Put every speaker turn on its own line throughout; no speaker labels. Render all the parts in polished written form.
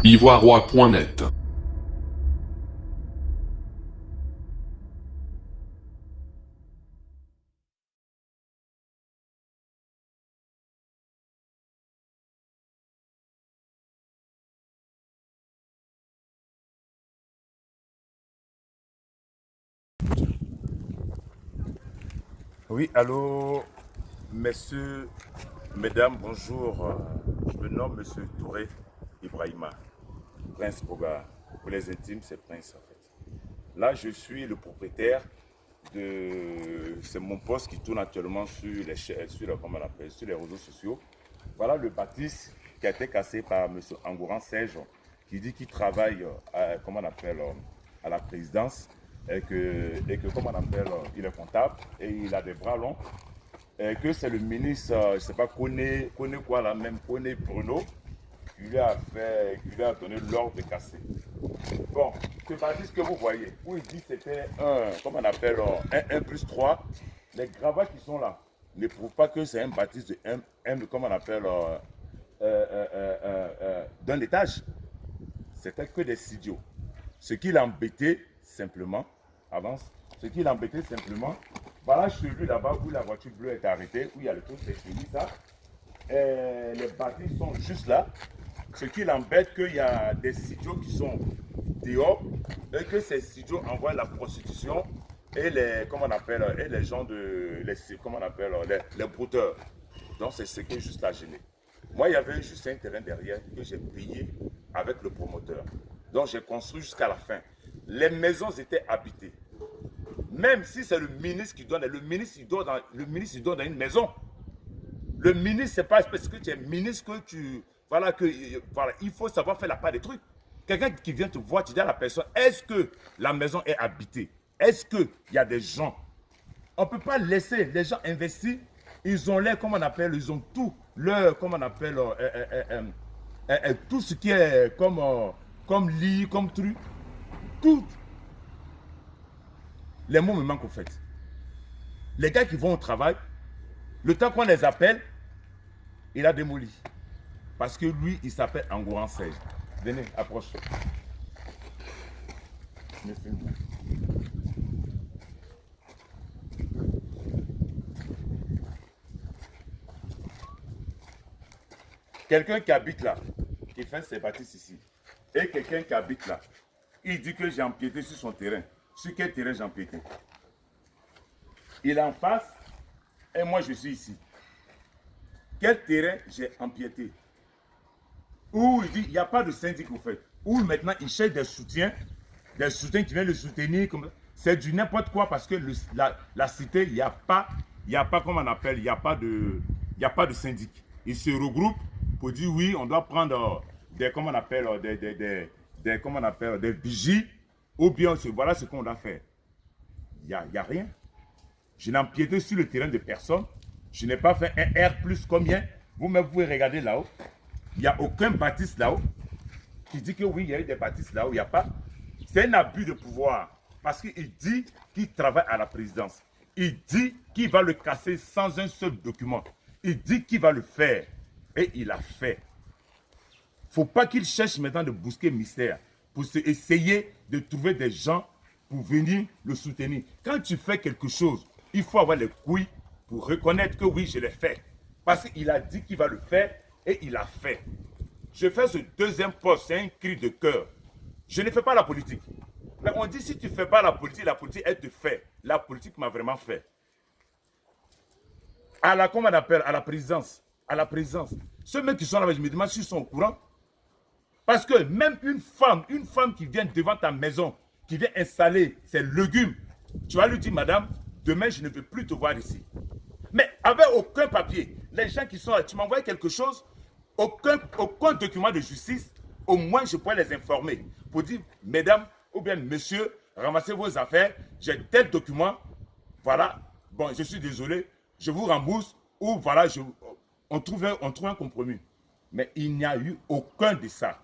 ivoiroi.net.
Oui, allô, messieurs, mesdames, bonjour. Je me nomme Monsieur Touré Ibrahima, Prince Boga. Pour les intimes, c'est Prince en fait. Là, je suis le propriétaire de... C'est mon poste qui tourne actuellement comment on appelle, sur les réseaux sociaux. Voilà le bâtisse qui a été cassé par Monsieur Angouran Serge, qui dit qu'il travaille comment on appelle, à la présidence et que comment on appelle, il est comptable et il a des bras longs. Et que c'est le ministre, je ne sais pas, connaît quoi là, même connaît Bruno, qui lui a donné l'ordre de casser. Bon, ce bâtisse que vous voyez, où il dit que c'était un, comment on appelle, un 1 plus 3, les gravats qui sont là ne prouvent pas que c'est un bâtisse de comment on appelle, d'un étage. C'était que des studios. Ce qui l'embêtait simplement, avance, ce qui l'embêtait simplement, voilà celui là-bas où la voiture bleue est arrêtée, où il y a le truc, c'est fini ça. Et les bâtiments sont juste là. Ce qui l'embête, qu'il y a des studios qui sont dehors et que ces studios envoient la prostitution et les, comment on appelle, et les gens de, comment on appelle, les brouteurs. Donc c'est ce qui est juste la gêné. Moi, il y avait juste un terrain derrière que j'ai payé avec le promoteur. Donc j'ai construit jusqu'à la fin. Les maisons étaient habitées. Même si c'est le ministre qui donne, le ministre il donne dans une maison. Le ministre, c'est pas parce que tu es ministre que tu. Voilà, il faut savoir faire la part des trucs. Quelqu'un qui vient te voir, tu dis à la personne, est-ce que la maison est habitée? Est-ce qu'il y a des gens? On ne peut pas laisser les gens investir. Ils ont l'air, comment on appelle, ils ont tout leur, comment on appelle, tout ce qui est comme lit, comme truc. Tout. Les mots me manquent au fait. Les gars qui vont au travail, le temps qu'on les appelle, il a démoli. Parce que lui, il s'appelle Angouran Serge. Venez, approche. Quelqu'un qui habite là, qui fait ses bâtisses ici, et quelqu'un qui habite là, il dit que j'ai empiété sur son terrain. Sur quel terrain j'ai empiété? Il est en face, et moi je suis ici. Quel terrain j'ai empiété? Où il dit, il n'y a pas de syndic au fait. Où maintenant il cherche des soutiens qui viennent le soutenir. C'est du n'importe quoi parce que la cité, il n'y a pas, comment on appelle, il n'y a pas de syndic. Ils se regroupent pour dire oui, on doit prendre des, comment on appelle, comment on appelle, des vigies, ou bien voilà ce qu'on doit faire. Il n'y a rien. Je n'ai empiété sur le terrain de personne. Je n'ai pas fait un R plus combien. Vous-même, vous pouvez regarder là-haut. Il n'y a aucun bâtisse là-haut qui dit que oui, il y a eu des bâtisses là-haut. Il n'y a pas. C'est un abus de pouvoir. Parce qu'il dit qu'il travaille à la présidence. Il dit qu'il va le casser sans un seul document. Il dit qu'il va le faire. Et il a fait. Il ne faut pas qu'il cherche maintenant de bousquer mystère pour essayer de trouver des gens pour venir le soutenir. Quand tu fais quelque chose, il faut avoir les couilles pour reconnaître que oui, je l'ai fait. Parce qu'il a dit qu'il va le faire et il a fait. Je fais ce deuxième poste, c'est un cri de cœur. Je ne fais pas la politique. Mais on dit si tu ne fais pas la politique, elle te fait. La politique m'a vraiment fait. Comment on appelle, à la présidence. À la présidence. Ceux mecs qui sont là, je me demande s'ils sont au courant. Parce que même une femme qui vient devant ta maison, qui vient installer ses légumes, tu vas lui dire, madame, demain je ne veux plus te voir ici. Mais avec aucun papier, les gens qui sont là, tu m'envoies quelque chose, aucun document de justice, au moins je pourrais les informer pour dire, mesdames ou bien monsieur, ramassez vos affaires, j'ai tel document, voilà, bon, je suis désolé, je vous rembourse, ou voilà, on trouve un compromis. Mais il n'y a eu aucun de ça.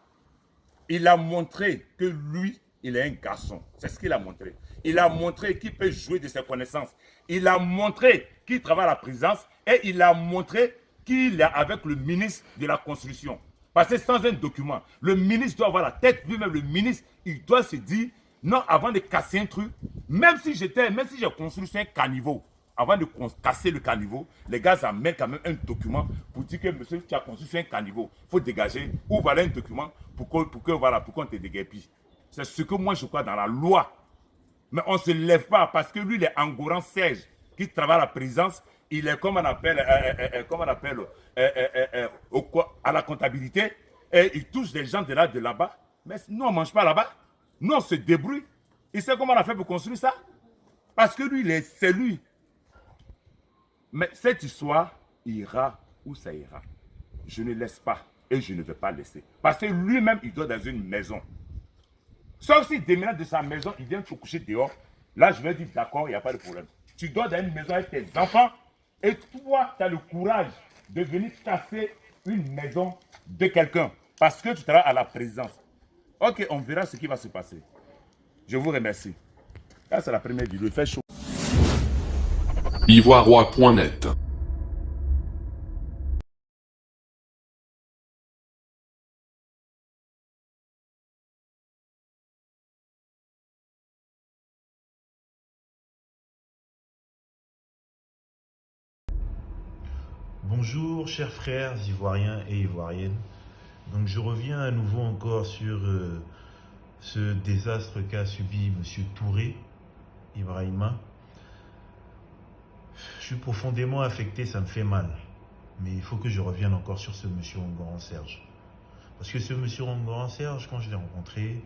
Il a montré que lui, il est un garçon. C'est ce qu'il a montré. Il a montré qu'il peut jouer de ses connaissances. Il a montré qu'il travaille à la présidence et il a montré qu'il est avec le ministre de la Construction. Parce que sans un document, le ministre doit avoir la tête, lui-même, le ministre, il doit se dire, non, avant de casser un truc, même si j'ai construit sur un caniveau, avant de casser le caniveau, les gars amènent quand même un document pour dire que monsieur, tu as construit sur un caniveau, il faut dégager, ou voilà un document pour qu'on te déguerpisse. C'est ce que moi je crois dans la loi. Mais on ne se lève pas parce que lui, il est Engoran Serge, qui travaille à la présidence, il est, comme on appelle, à la comptabilité, et il touche des gens de là-bas. Mais nous, on ne mange pas là-bas. Nous, on se débrouille. Il sait comment on a fait pour construire ça. Parce que lui, c'est lui. Mais cette histoire ira où ça ira. Je ne laisse pas et je ne vais pas laisser. Parce que lui-même, il doit dans une maison. Sauf s'il déménage de sa maison, il vient te coucher dehors. Là, je vais dire d'accord, il n'y a pas de problème. Tu dois dans une maison avec tes enfants et toi, tu as le courage de venir casser une maison de quelqu'un parce que tu travailles à la présidence. Ok, on verra ce qui va se passer. Je vous remercie. Là, c'est la première vidéo. Il fait chaud.
Ivoiroi.net
Bonjour chers frères ivoiriens et ivoiriennes. Donc je reviens à nouveau encore sur ce désastre qu'a subi Monsieur Touré, Ibrahima. Je suis profondément affecté, ça me fait mal. Mais il faut que je revienne encore sur ce Monsieur Engoran Serge. Parce que ce Monsieur Engoran Serge, quand je l'ai rencontré,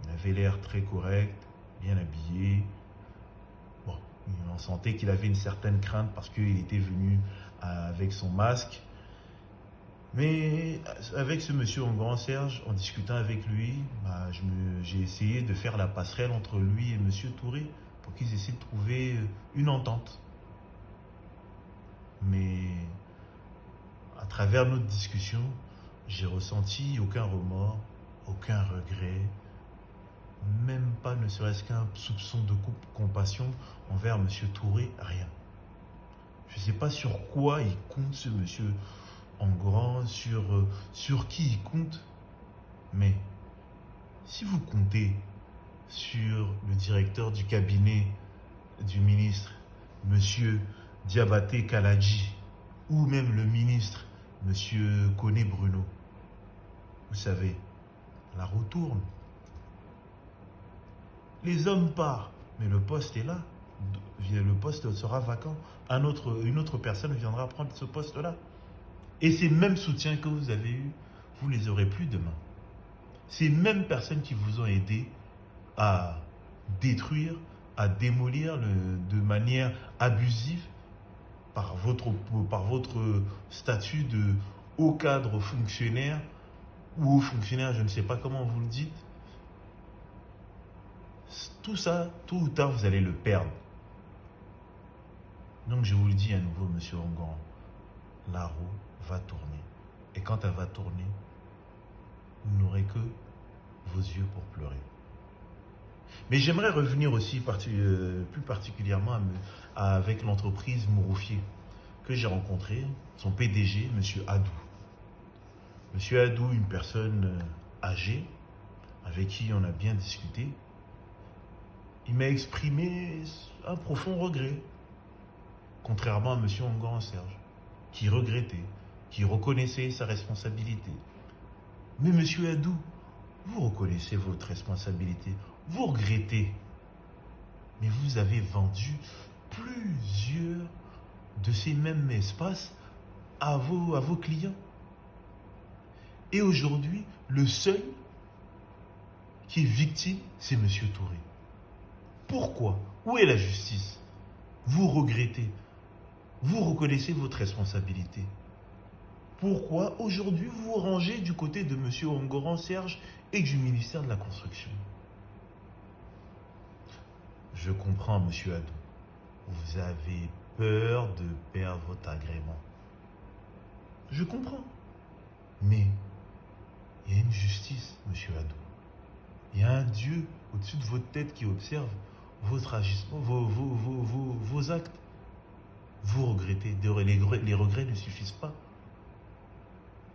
il avait l'air très correct, bien habillé. Bon, on sentait qu'il avait une certaine crainte parce qu'il était venu avec son masque. Mais avec ce monsieur Engoran Serge, en discutant avec lui, j'ai essayé de faire la passerelle entre lui et monsieur Touré pour qu'ils essaient de trouver une entente. Mais à travers notre discussion, j'ai ressenti aucun remords, aucun regret, même pas ne serait-ce qu'un soupçon de compassion envers monsieur Touré, rien. Je ne sais pas sur quoi il compte ce monsieur Engoran, sur qui il compte, mais si vous comptez sur le directeur du cabinet du ministre, monsieur Diabaté Kaladji, ou même le ministre, monsieur Koné Bruno, vous savez, la roue tourne. Les hommes partent, mais le poste est là. Le poste sera vacant. Une autre personne viendra prendre ce poste-là. Et ces mêmes soutiens que vous avez eus, vous ne les aurez plus demain. Ces mêmes personnes qui vous ont aidé à détruire, à démolir de manière abusive par votre statut de haut cadre fonctionnaire ou haut fonctionnaire, je ne sais pas comment vous le dites. Tout ça, tôt ou tard, vous allez le perdre. Donc je vous le dis à nouveau, monsieur Engoran, la roue va tourner. Et quand elle va tourner, vous n'aurez que vos yeux pour pleurer. Mais j'aimerais revenir aussi plus particulièrement avec l'entreprise Mouroufier que j'ai rencontré, son PDG, monsieur Adou. Monsieur Adou, une personne âgée, avec qui on a bien discuté, il m'a exprimé un profond regret, contrairement à monsieur Engoran Serge, qui regrettait, qui reconnaissait sa responsabilité. Mais monsieur Adou, vous reconnaissez votre responsabilité, vous regrettez. Mais vous avez vendu plusieurs de ces mêmes espaces à vos clients. Et aujourd'hui, le seul qui est victime, c'est monsieur Touré. Pourquoi? Où est la justice? Vous regrettez. Vous reconnaissez votre responsabilité. Pourquoi aujourd'hui vous vous rangez du côté de monsieur Engoran Serge et du ministère de la Construction? Je comprends, monsieur Adou. Vous avez peur de perdre votre agrément. Je comprends. Mais il y a une justice, monsieur Adou. Il y a un Dieu au-dessus de votre tête qui observe votre agissement, vos actes. Vous regrettez. Les regrets ne suffisent pas.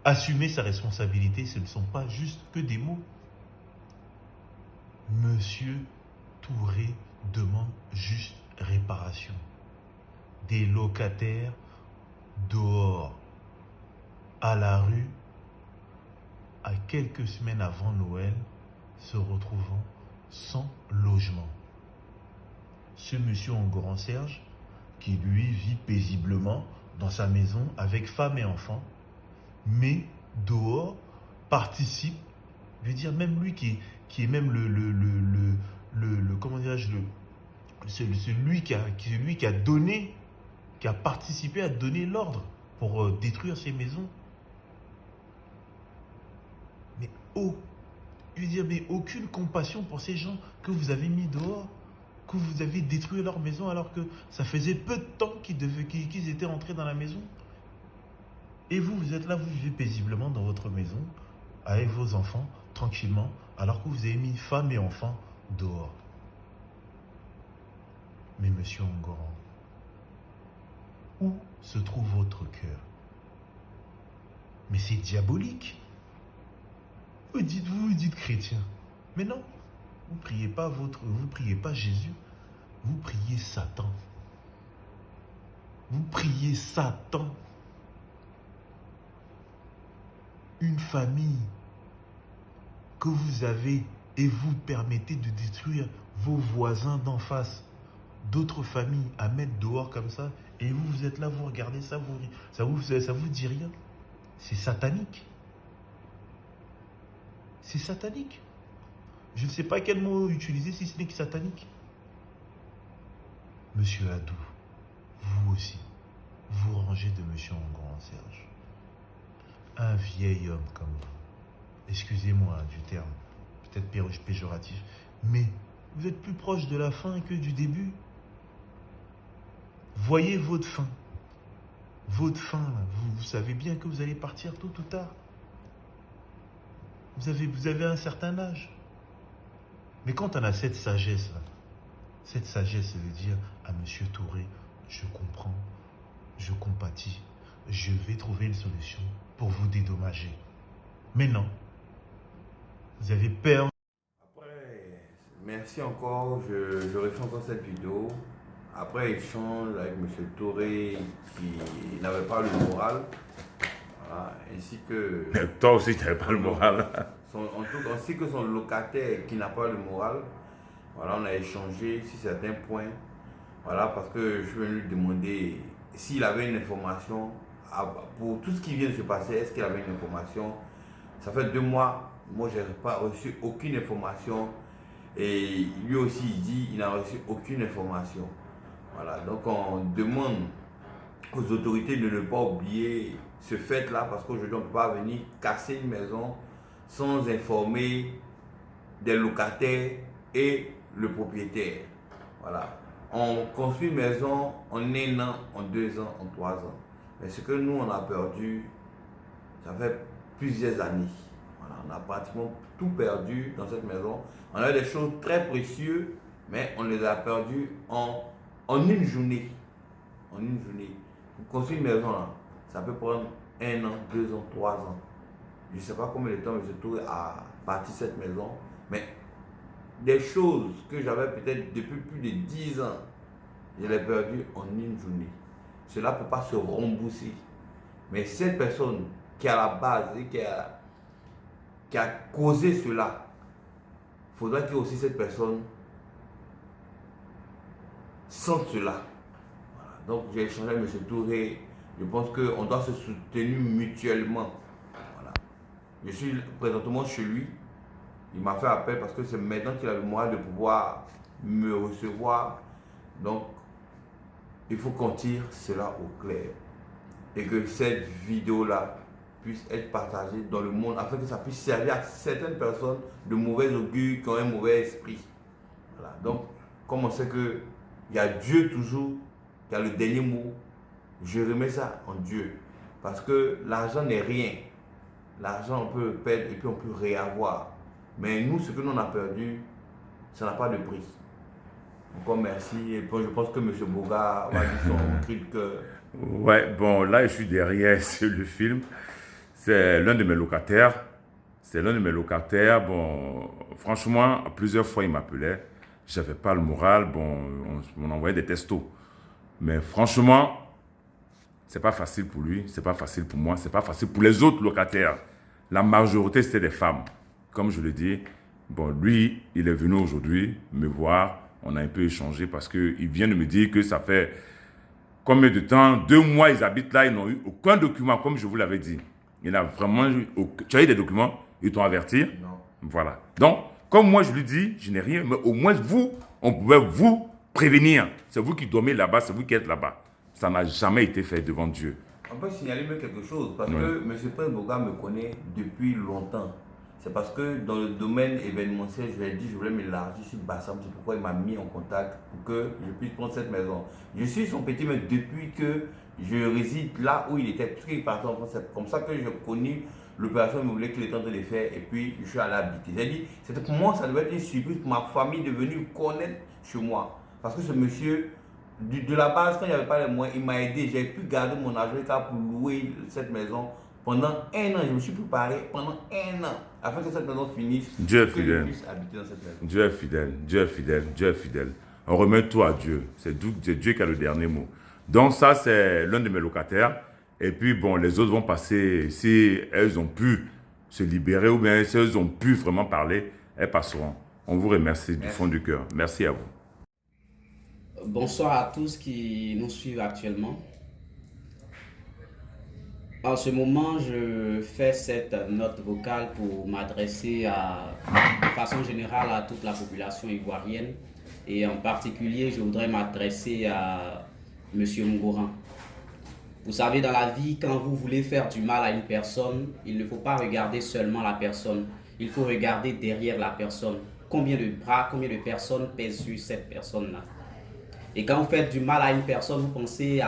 assumer sa responsabilité, ce ne sont pas juste que des mots. Monsieur Touré demande juste réparation. Des locataires dehors, à la rue, à quelques semaines avant Noël, se retrouvant sans logement. Ce monsieur Engoron Serge, qui lui vit paisiblement dans sa maison avec femme et enfants, mais dehors participe, je veux dire même lui qui est même comment dirais-je, celui qui a donné, qui a participé à donner l'ordre pour détruire ces maisons. Mais je veux dire, mais aucune compassion pour ces gens que vous avez mis dehors, que vous avez détruit leur maison alors que ça faisait peu de temps qu'ils étaient entrés dans la maison. Et vous êtes là, vous vivez paisiblement dans votre maison, avec vos enfants, tranquillement, alors que vous avez mis femme et enfants dehors. Mais monsieur Engoron, où se trouve votre cœur? Mais c'est diabolique. Vous dites chrétien. Mais non, vous priez pas Jésus, vous priez Satan. Vous priez Satan. Une famille que vous avez et vous permettez de détruire vos voisins d'en face, d'autres familles à mettre dehors comme ça, et vous êtes là, vous regardez ça, ça vous dit rien. C'est satanique. C'est satanique. Je ne sais pas quel mot utiliser si ce n'est que satanique. Monsieur Adou, vous aussi, vous rangez de monsieur Engoron Serge. Un vieil homme comme vous. Excusez-moi du terme, peut-être péjoratif, mais vous êtes plus proche de la fin que du début. Voyez votre fin. Votre fin, vous savez bien que vous allez partir tôt ou tard. Vous avez un certain âge. Mais quand on a cette sagesse-là, cette sagesse veut dire à monsieur Touré, je comprends, je compatis, je vais trouver une solution pour vous dédommager. Mais non, vous avez peur.
Après, merci encore, je refais encore cette vidéo. Après échange avec M. Touré qui n'avait pas le moral, voilà, ainsi que...
Toi aussi, tu n'avais pas le moral.
Ainsi que son locataire qui n'a pas le moral. Voilà, on a échangé sur certains points. Voilà, parce que je vais lui demander s'il avait une information pour tout ce qui vient de se passer. Est-ce qu'il avait une information? Ça fait 2 mois, moi je n'ai pas reçu aucune information. Et lui aussi il dit qu'il n'a reçu aucune information. Voilà, donc on demande aux autorités de ne pas oublier ce fait-là, parce qu'aujourd'hui on ne peut pas venir casser une maison sans informer des locataires et le propriétaire. Voilà. On construit une maison en 1 an, en 2 ans, en 3 ans. Mais ce que nous on a perdu, ça fait plusieurs années. Voilà, on a pratiquement tout perdu dans cette maison. On a des choses très précieuses, mais on les a perdues en une journée. En une journée. Pour construire une maison, là, ça peut prendre 1 an, 2 ans, 3 ans. Je ne sais pas combien de temps je trouve à bâtir cette maison, mais des choses que j'avais peut-être depuis plus de 10 ans, je l'ai perdu en une journée. Cela ne peut pas se rembourser. Mais cette personne qui est à la base et qui a causé cela, il faudra que aussi cette personne sente cela. Voilà. Donc j'ai échangé avec M. Touré. Je pense qu'on doit se soutenir mutuellement. Voilà. Je suis présentement chez lui. Il m'a fait appel parce que c'est maintenant qu'il a le moyen de pouvoir me recevoir. Donc, il faut qu'on tire cela au clair. Et que cette vidéo-là puisse être partagée dans le monde afin que ça puisse servir à certaines personnes de mauvais augure qui ont un mauvais esprit. Voilà. Donc, comme on sait qu'il y a Dieu toujours, qui a le dernier mot, je remets ça en Dieu. Parce que l'argent n'est rien. L'argent, on peut le perdre et puis on peut réavoir. Mais nous, ce que nous on a perdu, ça n'a pas de prix. Encore merci. Et puis je pense que M. Boga va dire son cri de cœur.
Ouais, bon, là, je suis derrière sur le film. C'est l'un de mes locataires. Bon, franchement, plusieurs fois, il m'appelait. Je n'avais pas le moral. Bon, on envoyait des textos. Mais franchement, c'est pas facile pour lui, c'est pas facile pour moi, c'est pas facile pour les autres locataires. La majorité, c'était des femmes. Comme je le dis, bon, lui, il est venu aujourd'hui me voir. On a un peu échangé parce qu'il vient de me dire que ça fait combien de temps, 2 mois, ils habitent là, ils n'ont eu aucun document, comme je vous l'avais dit. Il a vraiment eu, tu as eu des documents, ils t'ont averti.
Non.
Voilà. Donc, comme moi, je lui dis, je n'ai rien, mais au moins vous, on pouvait vous prévenir. C'est vous qui dormez là-bas, c'est vous qui êtes là-bas. Ça n'a jamais été fait devant Dieu.
On peut signaler même quelque chose, parce
Oui.
que M. Prince Boga me connaît depuis longtemps. C'est parce que dans le domaine événementiel, je lui ai dit, je voulais m'élargir sur Bassam. C'est pourquoi il m'a mis en contact pour que je puisse prendre cette maison. Je suis son petit maître depuis que je réside là où il était, puisqu'il partait en France. C'est comme ça que j'ai connu l'opération immobilière qu'il était en train de faire, et puis je suis allé habiter. J'ai dit, c'était pour moi, ça devait être une surprise pour ma famille de venir connaître chez moi. Parce que ce monsieur, de la base, quand il n'y avait pas les moyens, il m'a aidé. J'ai pu garder mon argent pour louer cette maison pendant 1 an. Je me suis préparé pendant 1 an afin que cette maison finisse.
Dieu est
que je
fidèle.
puisse habiter dans cette maison.
Dieu est fidèle, Dieu est fidèle, Dieu est fidèle. On remet tout à Dieu. C'est Dieu qui a le dernier mot. Donc ça, c'est l'un de mes locataires. Et puis, bon, les autres vont passer. Si elles ont pu se libérer ou bien si elles ont pu vraiment parler, elles passeront. On vous remercie du fond du cœur. Merci à vous.
Bonsoir à tous qui nous suivent actuellement. En ce moment, je fais cette note vocale pour m'adresser de façon générale à toute la population ivoirienne. Et en particulier, je voudrais m'adresser à M. Ngoran. Vous savez, dans la vie, quand vous voulez faire du mal à une personne, il ne faut pas regarder seulement la personne. Il faut regarder derrière la personne. Combien de bras, combien de personnes pèsent sur cette personne-là. Et quand vous faites du mal à une personne, vous pensez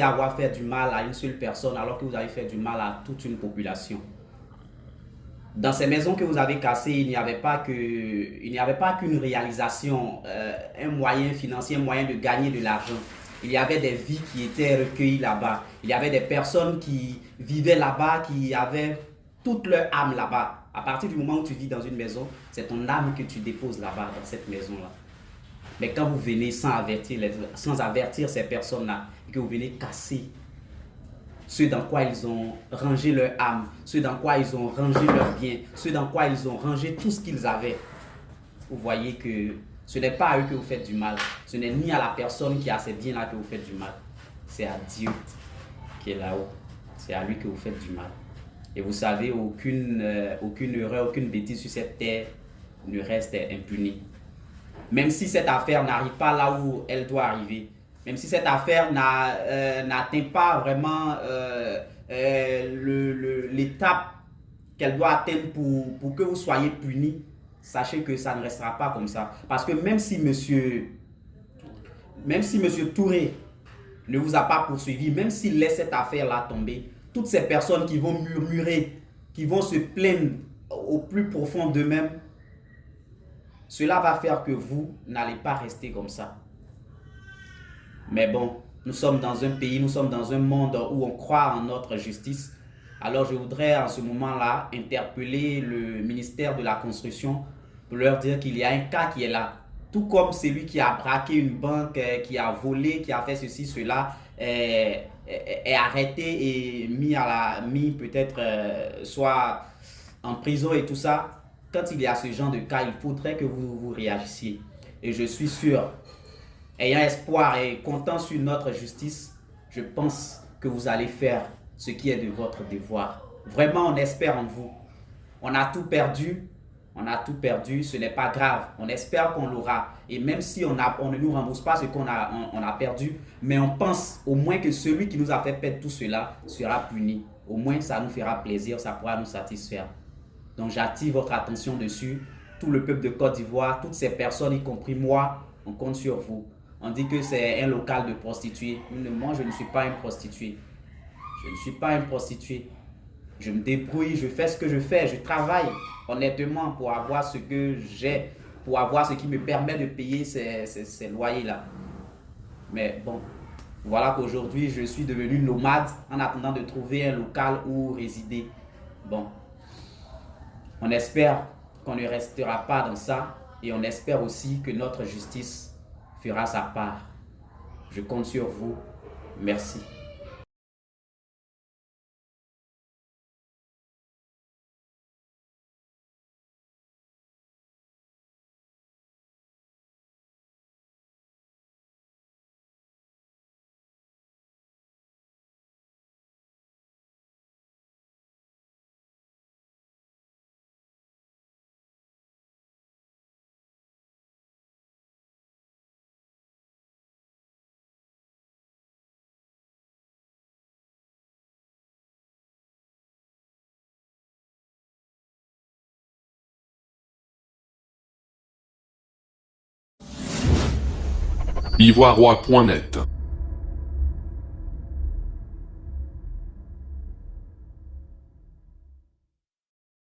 avoir fait du mal à une seule personne alors que vous avez fait du mal à toute une population. Dans ces maisons que vous avez cassées, il n'y avait pas qu'une réalisation, un moyen financier, un moyen de gagner de l'argent. Il y avait des vies qui étaient recueillies là-bas. Il y avait des personnes qui vivaient là-bas, qui avaient toute leur âme là-bas. À partir du moment où tu vis dans une maison, c'est ton âme que tu déposes là-bas, dans cette maison-là. Mais quand vous venez sans avertir ces personnes-là, et que vous venez casser ce dans quoi ils ont rangé leur âme, ce dans quoi ils ont rangé leurs biens, ce dans quoi ils ont rangé tout ce qu'ils avaient, vous voyez que ce n'est pas à eux que vous faites du mal. Ce n'est ni à la personne qui a ces biens-là que vous faites du mal. C'est à Dieu qui est là-haut. C'est à lui que vous faites du mal. Et vous savez, aucune erreur, aucune bêtise sur cette terre ne reste impunie. Même si cette affaire n'arrive pas là où elle doit arriver, même si cette affaire n'atteint pas vraiment l'étape qu'elle doit atteindre pour que vous soyez punis, sachez que ça ne restera pas comme ça. Parce que même si monsieur Touré ne vous a pas poursuivi, même s'il laisse cette affaire-là tomber, toutes ces personnes qui vont murmurer, qui vont se plaindre au plus profond d'eux-mêmes, cela va faire que vous n'allez pas rester comme ça. Mais bon, nous sommes dans un pays, nous sommes dans un monde où on croit en notre justice. Alors je voudrais en ce moment-là interpeller le ministère de la Construction pour leur dire qu'il y a un cas qui est là. Tout comme celui qui a braqué une banque, qui a volé, qui a fait ceci, cela, est arrêté et mis peut-être soit en prison et tout ça. Quand il y a ce genre de cas, il faudrait que vous réagissiez. Et je suis sûr, ayant espoir et comptant sur notre justice, je pense que vous allez faire ce qui est de votre devoir. Vraiment, on espère en vous. On a tout perdu, ce n'est pas grave. On espère qu'on l'aura. Et même si on ne nous rembourse pas ce qu'on a perdu, mais on pense au moins que celui qui nous a fait perdre tout cela sera puni. Au moins, ça nous fera plaisir, ça pourra nous satisfaire. Donc j'attire votre attention dessus. Tout le peuple de Côte d'Ivoire, toutes ces personnes, y compris moi, on compte sur vous. On dit que c'est un local de prostituées. Moi, je ne suis pas une prostituée. Je ne suis pas une prostituée. Je me débrouille, je fais ce que je fais. Je travaille honnêtement pour avoir ce que j'ai, pour avoir ce qui me permet de payer ces loyers-là. Mais bon, Voilà qu'aujourd'hui, je suis devenu nomade en attendant de trouver un local où résider. Bon, on espère qu'on ne restera pas dans ça et on espère aussi que notre justice fera sa part. Je compte sur vous. Merci.
Ivoirois.net